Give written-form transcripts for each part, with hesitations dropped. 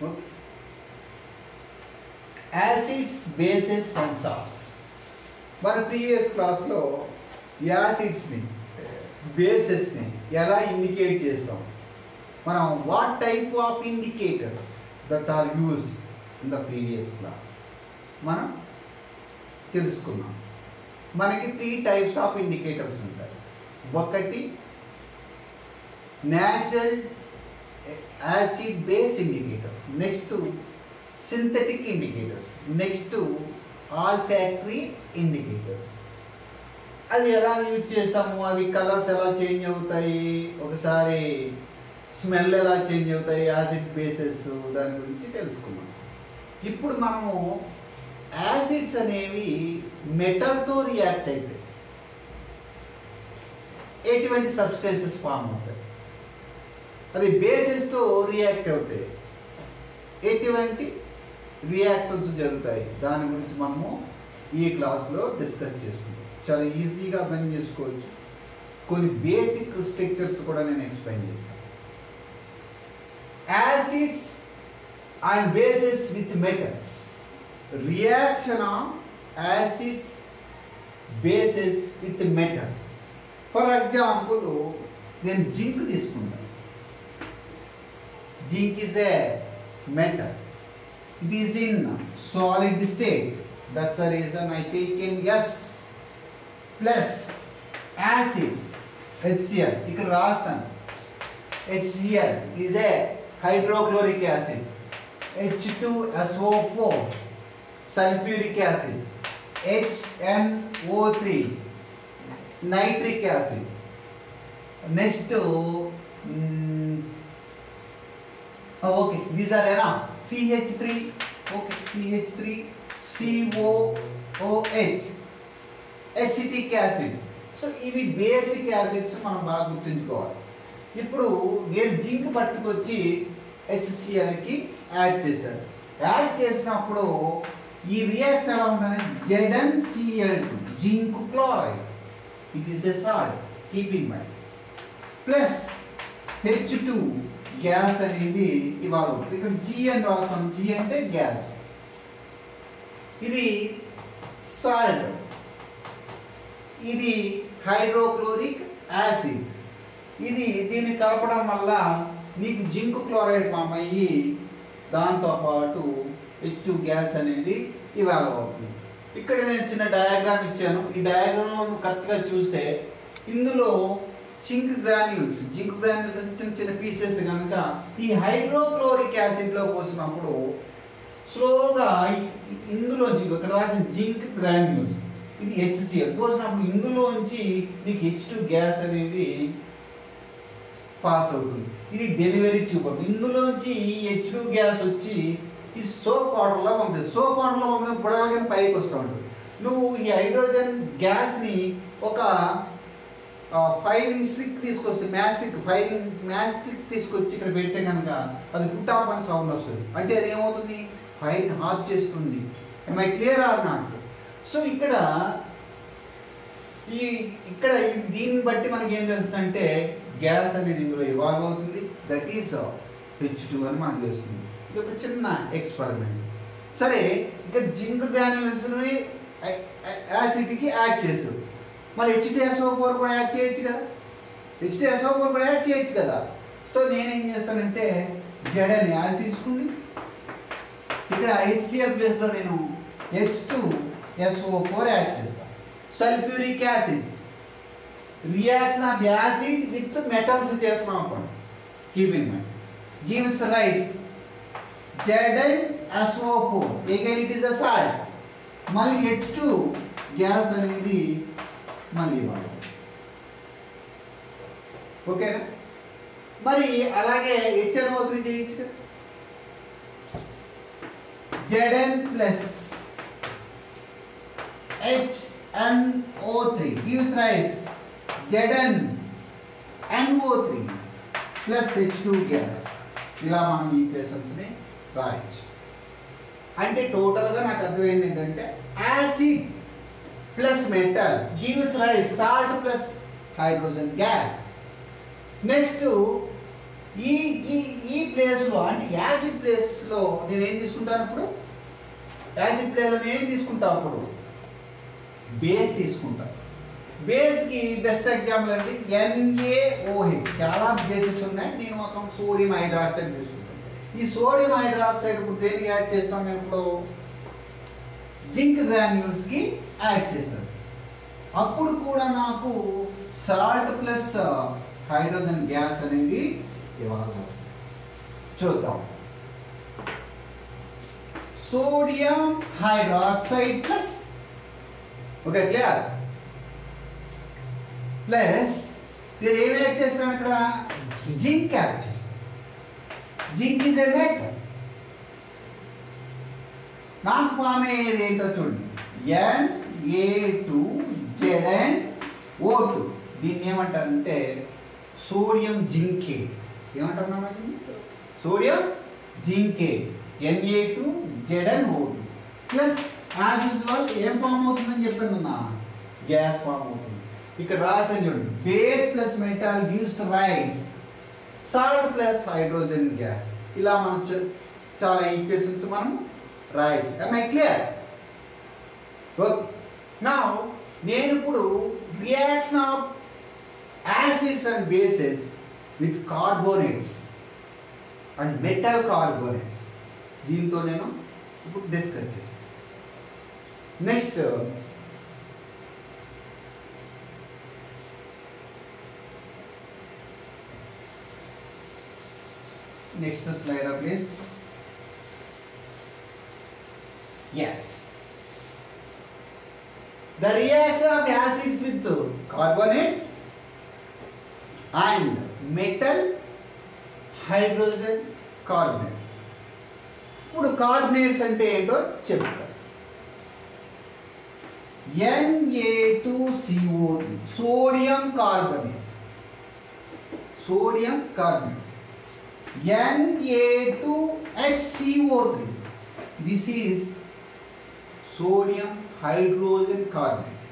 Okay. Acids, bases and salts. మన previous క్లాస్లో యాసిడ్స్ని, బేసెస్ని ఎలా ఇండికేట్ చేస్తాం, మనం what type of indicators that are used in the previous class మనం తెలుసుకున్నాం. మనకి 3 టైప్స్ ఆఫ్ ఇండికేటర్స్ ఉంటాయి. ఒకటి natural acid base indicators, next synthetic indicators, next olfactory indicators. అవి ఎలా యూజ్ చేస్తాము, అవి కలర్స్ ఎలా చేంజ్ అవుతాయి, ఒకసారి స్మెల్ ఎలా చేంజ్ అవుతాయి, యాసిడ్ బేసెస్, దాని గురించి తెలుసుకున్నాం. ఇప్పుడు మనము యాసిడ్స్ అనేవి మెటల్తో రియాక్ట్ అవుతాయి, ఎటువంటి సబ్స్టెన్సెస్ ఫామ్ అవుతాయి. అది బేసెస్తో రియాక్ట్ అవుతాయి, ఎటువంటి రియాక్షన్స్ జరుగుతాయి. దాని గురించి మనము ఈ క్లాస్లో డిస్కస్ చేసుకుంటాం. చాలా ఈజీగా అర్థం చేసుకోవచ్చు. కొన్ని బేసిక్ స్ట్రక్చర్స్ కూడా నేను ఎక్స్ప్లెయిన్ చేస్తాను. Acids and bases with metals, reaction of acids bases with metals. For example నేను జింక్ తీసుకుంటాను. Zinc is a metal. It is in solid state. That's the reason I taken S plus acids HCl. ఇక్కడ రాస్తాను. HCl is a hydrochloric acid. H2SO4 sulfuric acid. HNO3 nitric acid. Next okay, these are enough. CH3, okay, CH3, COOH, acetic acid. So ఇవి basic acids మనం బాగా గుర్తుంచుకోవాలి. ఇప్పుడు నేను zinc పట్టుకొచ్చి HClకి add చేశాను. యాడ్ చేసినప్పుడు ఈ రియాక్షన్ ఎలా ఉంటుంది, ZnCl2 zinc chloride, it is a salt, keep in mind, plus H2 gas అనేది ఇవాళ ఇక్కడ జీ అని రాస్తాం. జీ అంటే గ్యాస్, ఇది సాల్ట్, ఇది హైడ్రోక్లోరిక్ యాసిడ్. ఇది దీన్ని కలపడం వల్ల నీకు జింక్ క్లోరైడ్ ఫామ్ అయ్యి దాంతోపాటు H2 గ్యాస్ అనేది ఇవాళ అవుతుంది. ఇక్కడ నేను చిన్న డయాగ్రామ్ ఇచ్చాను. ఈ డయాగ్రామ్లో నువ్వు కరెక్ట్గా చూస్తే ఇందులో జింక్ గ్రాన్యూల్స్ చిన్న చిన్న పీసెస్ కనుక ఈ హైడ్రోక్లోరిక్ యాసిడ్లో పోసినప్పుడు స్లోగా ఇందులో ఇక్కడ రాసిన జింక్ గ్రాన్యూల్స్, ఇది HCl పోసినప్పుడు ఇందులోంచి నీకు H2 గ్యాస్ అనేది పాస్ అవుతుంది. ఇది డెలివరీ ట్యూబ్. ఇందులోంచి ఈ H2 గ్యాస్ వచ్చి ఈ సోప్ వాటర్లో పంపిస్తుంది. సోప్ వాటర్లో పంపిన బుడగలకి పైకి వస్తూ ఉంటుంది. నువ్వు ఈ హైడ్రోజన్ గ్యాస్ని ఒక ఫైరింగ్ స్టిక్ తీసుకొస్తే, మ్యాస్టిక్స్ తీసుకొచ్చి ఇక్కడ పెడితే కనుక అది గుట్టాప్ అని సౌండ్ వస్తుంది. అంటే అది ఏమవుతుంది, ఫైర్ని ఆఫ్ చేస్తుంది. My clear or not? So ఇక్కడ దీన్ని బట్టి మనకి ఏం తెలుస్తుందంటే గ్యాస్ అనేది ఇందులో ఇవాల్వ్ అవుతుంది. దట్ ఈస్ H2 అని మనకు తెలుస్తుంది. ఇది ఒక చిన్న ఎక్స్పెరిమెంట్. సరే, ఇక జింక్ గ్రాన్యుల్స్ని యాసిడ్కి యాడ్ చేస్తారు. మరి H2SO4 కూడా యాడ్ చేయొచ్చు కదా, H2SO4 కూడా యాడ్ చేయొచ్చు కదా. సో నేనేం చేస్తానంటే Zn యాడ్ తీసుకుని ఇక్కడ HCl ప్లేస్లో నేను H2SO4 యాడ్ చేస్తాను. Sulphuric acid, reaction of acid with metals చేస్తున్నాం అనుకోండి, keep in mind, gives rise ZnSO4, again it is a salt. మళ్ళీ H2 గ్యాస్ అనేది మళ్ళీ ఇవ్వాలి. ఓకేనా? మరి అలాగే HNO3 చేయొచ్చు కదా. Zn plus HNO3 gives rise ZnNO3 plus H2 gas. ఇలా మనం ఈక్వేషన్స్ని రాయొచ్చు. అంటే టోటల్గా నాకు అర్థమైంది ఏంటంటే acid plus metal gives rise salt plus hydrogen gas. Next ఈ ఈ ఈ ప్లేస్లో అంటే యాసిడ్ ప్లేస్లో నేను ఏం తీసుకుంటాను ఇప్పుడు? యాసిడ్ ప్లేస్లో నేను ఏం తీసుకుంటాను అప్పుడు? బేస్ తీసుకుంటాను. బేస్కి బెస్ట్ ఎగ్జాంపుల్ అండి NaOH. చాలా బేసెస్ ఉన్నాయి, నేను మాత్రం సోడియం హైడ్రాక్సైడ్ తీసుకుంటాను. ఈ సోడియం హైడ్రాక్సైడ్ ఇప్పుడు దేనికి యాడ్ చేస్తాను? నేను ఇప్పుడు జింక్ గ్రాన్యూల్స్కి యాడ్ చేస్తాను. అప్పుడు కూడా నాకు సాల్ట్ ప్లస్ హైడ్రోజన్ గ్యాస్ అనేది ఇవ్వాలి. చూద్దాం. Sodium hydroxide plus okay clear plus నేను ఏం యాడ్ చేస్తాను ఇక్కడ? జింక్ యాడ్ చేస్తాను. Zinc is a metal. నాకు ఫామ్ అయ్యేది ఏంటో చూడండి, Na2Zn O2. దీన్ని ఏమంటారంటే సోడియం జింకేట్. ఏమంటారు నాన్న దీన్ని? Sodium zincate Na2Zn O2 plus as usual ఏం ఫామ్ అవుతుందని చెప్పాను నా? గ్యాస్ ఫామ్ అవుతుంది. ఇక్కడ రాసాను చూడండి, base plus metal gives rise, salt plus hydrogen gas. ఇలా మనం చాలా ఈక్వేషన్స్ మనం రాయొచ్చు. am I clear? నౌ నేను ఇప్పుడు reaction of acids and bases with carbonates and metal carbonates దీంతో నేను ఇప్పుడు డిస్కస్ చేస్తాను. Next slide please. Yes, the reaction of acids with carbonates and metal hydrogen carbonate. ఇప్పుడు కార్బోనేట్స్ అంటే ఏంటో చెప్తా. Na2CO3 sodium carbonate, sodium carbonate. Na2HCO3 this is sodium hydrogen carbonate.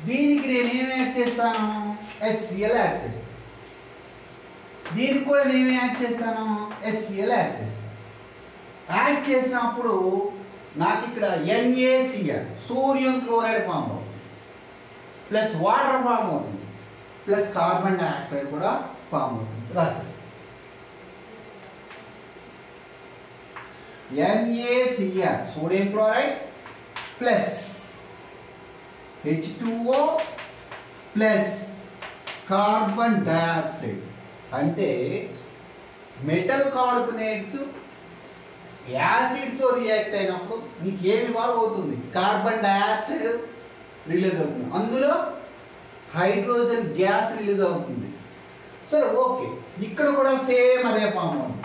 దీనికి నేను ఏమి యాడ్ చేస్తాను? HCl యాడ్ చేస్తాను. దీనికి కూడా నేను యాడ్ చేస్తాను, HCl యాడ్ చేస్తాను. యాడ్ చేసినప్పుడు నాకు ఇక్కడ NaCl సోడియం క్లోరైడ్ ఫామ్ అవుతుంది, ప్లస్ వాటర్ ఫామ్ అవుతుంది, ప్లస్ కార్బన్ డైఆక్సైడ్ కూడా ఫామ్ అవుతుంది. రాసేస్తాను. NaCl sodium chloride plus H2O plus carbon dioxide. అంటే మెటల్ కార్బోనేట్స్ యాసిడ్తో రియాక్ట్ అయినప్పుడు నీకు ఏమి ఇవాల్వ్ అవుతుంది? కార్బన్ డైఆక్సైడ్ రిలీజ్ అవుతుంది, అందులో హైడ్రోజన్ గ్యాస్ రిలీజ్ అవుతుంది. సరే ఓకే, ఇక్కడ కూడా సేమ్ అదే ఫామ్ ఉంది.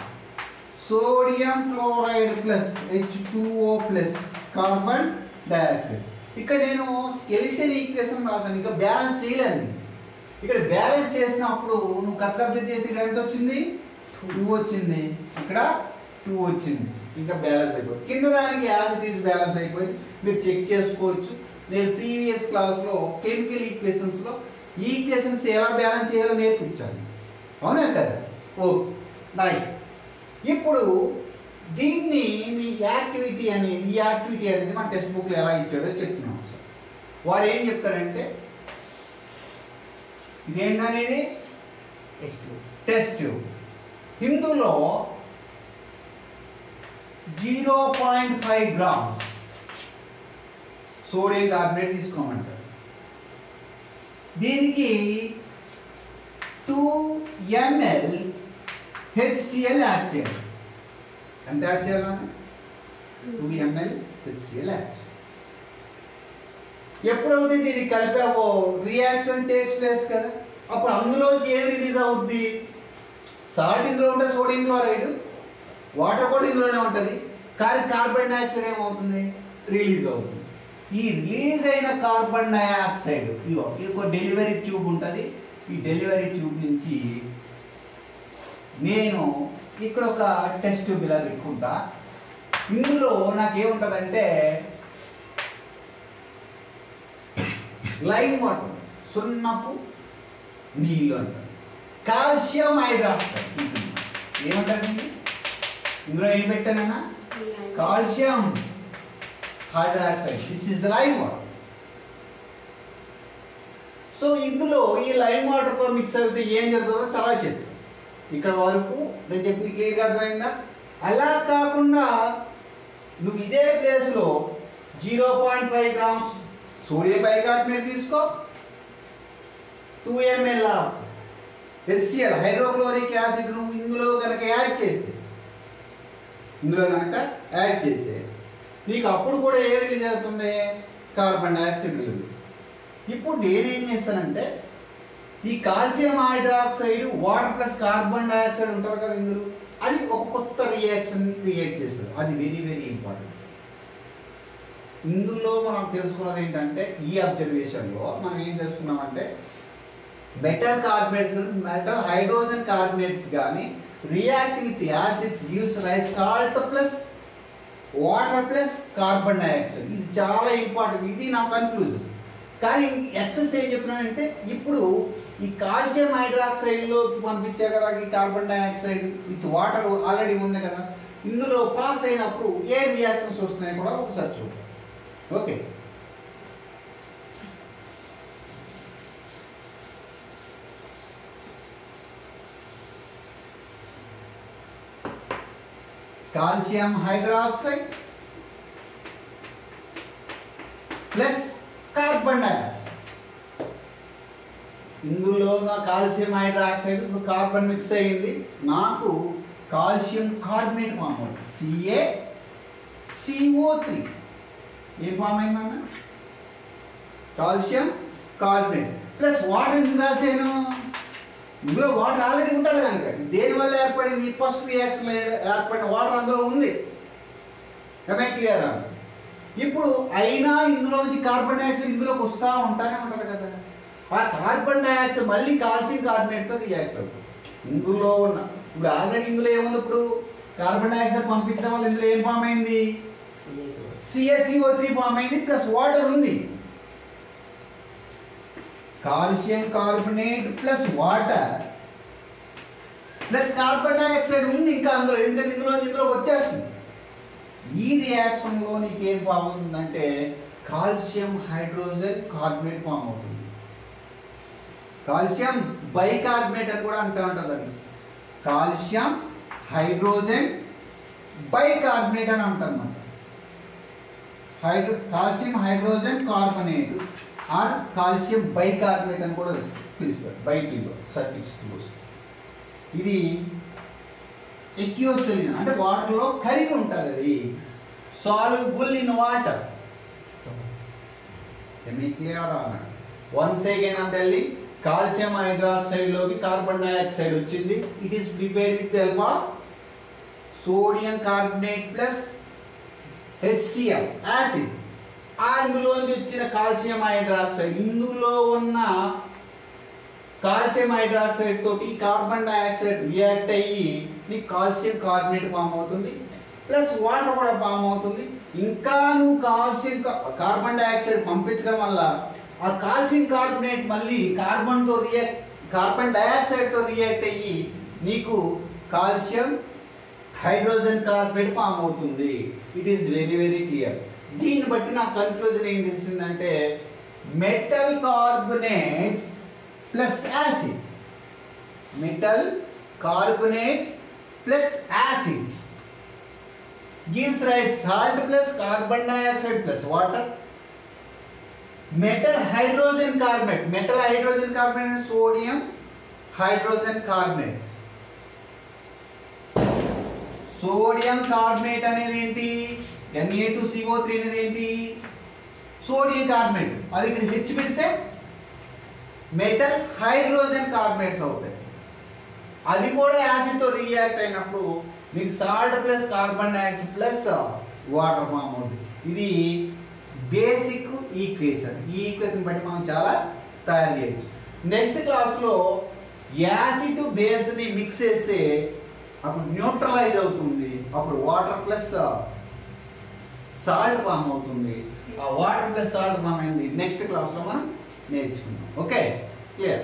Sodium chloride plus H2O plus carbon dioxide. ఇక్కడ నేను స్కెలిటల్ ఈక్వేషన్ రాసాను, ఇంకా బ్యాలెన్స్ చేయలేదు. ఇక్కడ బ్యాలెన్స్ చేసినప్పుడు నువ్వు కరెక్ట్ చేసి ఇక్కడ ఎంత వచ్చింది? 2 వచ్చింది, ఇక్కడ 2 వచ్చింది, ఇంకా బ్యాలెన్స్ అయిపోయింది. కింద దానికి యాజ్ ఇట్ ఈజ్ బ్యాలెన్స్ అయిపోయింది, మీరు చెక్ చేసుకోవచ్చు. నేను ప్రీవియస్ క్లాస్లో కెమికల్ ఈక్వేషన్స్లో ఈక్వేషన్స్ ఎలా బ్యాలెన్స్ చేయాలో నేర్పించాను, అవునా కదా? ఓ రైట్. ఇప్పుడు దీన్ని మీ యాక్టివిటీ అని, ఈ యాక్టివిటీ అనేది మన టెక్స్ట్ బుక్లో ఎలా ఇచ్చాడో చెప్తున్నాం సార్. వాడు ఏం చెప్తారంటే ఇదేంటనేది టెస్ట్. ఇందులో 0.5 grams సోడియం కార్బోనేట్ తీసుకోమంటారు. దీనికి 2 ml HCl యాడ్ చేయాలి. ఎంత యాడ్ చేయాలని? 2 ml HCl యాడ్ చేయాలి. ఎప్పుడవుతుంది దీన్ని కలిపావో రియాక్షన్ టేక్స్ ప్లేస్ కదా, అప్పుడు అందులోంచి ఏం రిలీజ్ అవుద్ది? సాల్ట్ ఇందులో ఉంటుంది, సోడియం క్లోరైడ్, వాటర్ కూడా ఇందులోనే ఉంటుంది, కానీ కార్బన్ డైఆక్సైడ్ ఏమవుతుంది? రిలీజ్ అవుతుంది. ఈ రిలీజ్ అయిన కార్బన్ డైఆక్సైడ్ ఇది ఒక డెలివరీ ట్యూబ్ ఉంటుంది. ఈ డెలివరీ ట్యూబ్ నుంచి నేను ఇక్కడ ఒక టెస్ట్ ట్యూబ్ ఇలా పెట్టుకుంటా. ఇందులో నాకేముంటుందంటే లైమ్ వాటర్, సున్నపు నీళ్ళు అంటారు. Calcium hydroxide. ఏమంటారండి ఇందులో ఏం పెట్టానన్నా? Calcium hydroxide. This is lime water. So ఇందులో ఈ లైమ్ వాటర్తో మిక్స్ అయితే ఏం జరుగుతుందో తర్వాత చెప్తాను. ఇక్కడ వరకు నేను చెప్పి క్లియర్గా అర్థమైందా? అలా కాకుండా నువ్వు ఇదే ప్లేస్లో 0.5 grams సోడియం బైకార్బోనేట్ తీసుకో, 2 ml of HCl hydrochloric acid నువ్వు ఇందులో కనుక యాడ్ చేస్తే నీకు అప్పుడు కూడా ఏ రిలీజ్ అవుతుంది? Carbon dioxide release. ఇప్పుడు నేనేం చేస్తానంటే ఈ calcium hydroxide water plus carbon dioxide ఉంటుంది కదా ఇందులో, అది ఒక కొత్త రియాక్షన్ క్రియేట్ చేస్తుంది. అది వెరీ వెరీ ఇంపార్టెంట్. ఇందులో మనం తెలుసుకున్నది ఏంటంటే ఈ అబ్జర్వేషన్లో మనం ఏం తెలుసుకున్నామంటే metal carbonates metal hydrogen carbonates కానీ react with acids gives rise salt plus water plus carbon dioxide. ఇది చాలా ఇంపార్టెంట్. ఇది నా కన్క్లూజన్. కానీ ఎక్సెస్ ఏం చెప్తున్నానంటే ఇప్పుడు ఈ కాల్షియం హైడ్రాక్సైడ్లోకి పంపించే కదా ఈ carbon dioxide with water already ఉంది కదా, ఇందులో పాస్ అయినప్పుడు ఏ రియాక్షన్స్ వస్తున్నాయి కూడా ఒకసారి చూద్దాం. Okay, calcium hydroxide plus carbon dioxide. ఇందులో నా కాల్షియం హైడ్రాక్సైడ్ ఇప్పుడు కార్బన్ మిక్స్ అయ్యింది, నాకు కాల్షియం కార్బోనేట్ ఫామ్ అవుతుంది. CaCO3 ఏం ఫామ్ అయిందన్న? Calcium carbonate plus water. ఎందుకు రాసాను? ఇందులో వాటర్ ఆల్రెడీ ఉంటుంది కనుక దేనివల్ల ఏర్పడింది? ఫస్ట్ రియాక్షన్ ఏర్పడిన వాటర్ అందులో ఉంది. క్లియర్? ఇప్పుడు అయినా ఇందులో నుంచి కార్బన్ డైఆక్సైడ్ ఇందులోకి వస్తూ ఉంటానే ఉంటుంది కదా, ఆ కార్బన్ డైఆక్సైడ్ మళ్ళీ కాల్షియం కార్బోనేట్తో రియాక్ట్ అవుతుంది. ఇందులో ఉన్న ఇప్పుడు ఆల్రెడీ ఇందులో ఏముంది? ఇప్పుడు కార్బన్ డైఆక్సైడ్ పంపించడం వల్ల ఇందులో ఏం ఫామ్ అయింది? CaCO3 ఫామ్ అయింది ప్లస్ వాటర్ ఉంది. Calcium carbonate plus water plus carbon dioxide ఉంది ఇంకా అందులో, ఎందుకంటే ఇందులోకి వచ్చేస్తుంది. ఈ రియాక్షన్లో నీకేం ఫామ్ అవుతుందంటే కాల్షియం హైడ్రోజన్ కార్బోనేట్ ఫామ్ అవుతుంది. కాల్షియం బైకార్బోనేట్ అని కూడా అంటూ ఉంటుందండి. కాల్షియం హైడ్రోజన్ బైకార్బోనేట్ అని అంటారు. Calcium hydrogen carbonate or calcium bicarbonate అని కూడా పిలుస్తారు. బైటీలో సర్ఫిక్స్ క్లోజ్. ఇది ఎక్యూస్ అంటే వాటర్లో కరిగి ఉంటుంది. అది సాల్యుబుల్ ఇన్ వాటర్. క్లియర్ అన్నాడు. Once again I'm telling, calcium హైడ్రాక్సైడ్లోకి కార్బన్ డైఆక్సైడ్ వచ్చింది. It is prepared with help of sodium carbonate plus HCl acid. ఇందులోంచి వచ్చిన కాల్షియం హైడ్రాక్సైడ్ ఇందులో ఉన్న కాల్షియం హైడ్రాక్సైడ్ తోటి కార్బన్ డైఆక్సైడ్ రియాక్ట్ అయ్యి నీకు కాల్షియం కార్బోనేట్ ఫామ్ అవుతుంది ప్లస్ వాటర్ కూడా ఫామ్ అవుతుంది. ఇంకా నువ్వు కాల్షియం కార్బన్ డైఆక్సైడ్ పంపించడం వల్ల ఆ కాల్షియం కార్బోనేట్ మళ్ళీ కార్బన్ డైఆక్సైడ్తో రియాక్ట్ అయ్యి నీకు కాల్షియం హైడ్రోజన్ కార్బోనేట్ ఫామ్ అవుతుంది. It is very very clear. దీన్ని బట్టి నా కన్క్లూజన్ ఏం తెలిసిందంటే metal carbonates plus acid, metal carbonates plus acids gives rise salt plus carbon dioxide plus water. Metal hydrogen carbonate sodium hydrogen carbonate. Sodium carbonate అనేది ఏంటి? Na2CO3 అనేది ఏంటి? Sodium carbonate. అది ఇక్కడ హెచ్ పెడితే మెటల్ హైడ్రోజన్ కార్బోనేట్స్ అవుతాయి. అది కూడా యాసిడ్తో రియాక్ట్ అయినప్పుడు మీకు salt plus carbon dioxide plus water form అవుతుంది. ఇది బేసిక్ ఈక్వేషన్. ఈ ఈక్వేషన్ బట్టి మనం చాలా తయారు చేయొచ్చు. నెక్స్ట్ క్లాస్లో యాసిడ్ బేస్ని మిక్స్ చేస్తే అప్పుడు న్యూట్రలైజ్ అవుతుంది. అప్పుడు వాటర్ ప్లస్ సాల్ట్ ఫామ్ అవుతుంది. ఆ వాటర్ ప్లస్ సాల్ట్ ఫామ్ అయింది నెక్స్ట్ క్లాస్లో మనం నేర్చుకుందాం. Okay, clear.